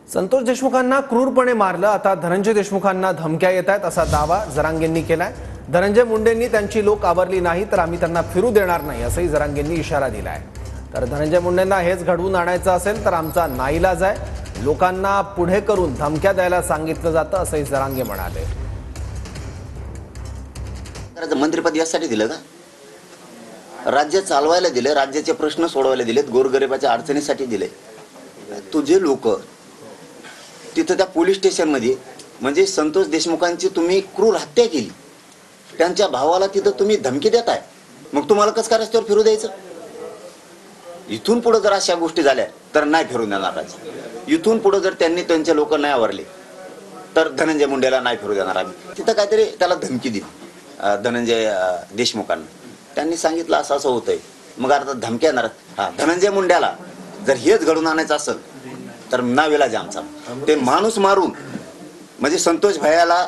संतोष देशमुखांना क्रूरपणे मारलं, आता धनंजय देशमुखांना धमक्या येत आहेत असा दावा जरांगेंनी केलाय। धनंजय मुंडेंनी त्यांची लोक आवरली नाही तर आम्ही त्यांना फिरू देणार नाही असंही जरांगेंनी इशारा दिलाय। तर धनंजय मुंडेंना हेच घडवून आणायचं असेल तर आमचा नाईलाज आहे, लोकांना पुढे करून धमक्या द्यायला सांगितलं जातं असंही जरांगे म्हणाले। मंत्रिपद यासाठी दिलं का? राज्य चालवायला दिले, राज्याचे प्रश्न सोडवायला दिलेत, गोरगरिबाच्या अडचणीसाठी दिले। तुझे लोक तिथं त्या पोलीस स्टेशन मध्ये म्हणजे संतोष देशमुखांची तुम्ही क्रूर हत्या केली, त्यांच्या भावाला तिथं तुम्ही धमकी देताय, मग तुम्हाला कसं काय रस्त्यावर फिरू द्यायचं? इथून पुढे जर अशा गोष्टी झाल्या तर नाही फिरून देणार राज्य। इथून पुढे जर त्यांनी त्यांचे लोक नाही आवरले तर धनंजय मुंडेला नाही फिरू देणार आम्ही। तिथं काहीतरी त्याला धमकी दिली धनंजय देशमुखांना, त्यांनी सांगितलं असं असं होतंय, मग आता धमक्या येणार। हा, धनंजय मुंड्याला जर हेच घडून आणायचं असेल तर नाविलाज आमचा। ते माणूस मारून म्हणजे संतोष भैयाला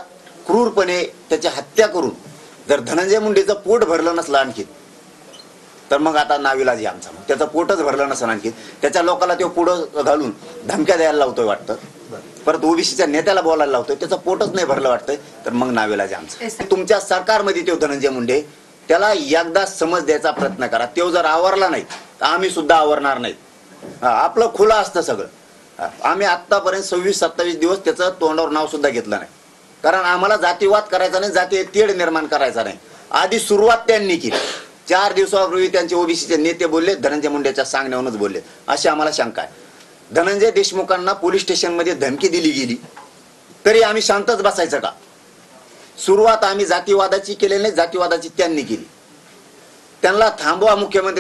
क्रूरपणे त्याची हत्या करून जर धनंजय मुंडेचं पोट भरलं नसलं आणखी तर मग आता नाविलाज आमचा। त्याचं पोटच भरलं नसलं आणखी त्याच्या लोकाला तो पुढं घालून धमक्या द्यायला लावतोय वाटतं, परत ओबीसीच्या नेत्याला बोलायला लावतोय, त्याचं पोटच नाही भरलं वाटतंय, तर मग नाविलाज आमचा। तुमच्या सरकारमध्ये तो धनंजय मुंडे त्याला एकदा समज द्यायचा प्रयत्न करा, तो जर आवरला नाही तर आम्ही सुद्धा आवरणार नाही। आपलं खुलं असतं सगळं। आम्ही आतापर्यंत 26-27 दिवस त्याचं तोंडावर नाव सुद्धा घेतलं नाही, कारण आम्हाला जातीवाद करायचा नाही, जातीय तेढ निर्माण करायचा नाही। आधी सुरुवात त्यांनी केली। 4 दिवसापूर्वी त्यांचे ओबीसीचे नेते बोलले, धनंजय मुंडेच्या सांगण्यावरूनच बोलले, अशी आम्हाला शंका आहे। धनंजय देशमुखांना पोलीस स्टेशन मध्ये धमकी दिली गेली तरी आम्ही शांतच बसायचं का? सुरुवात आम्ही जातीवादाची केलेली नाही, जातीवादाची त्यांनी केली। त्यांना थांबवा मुख्यमंत्री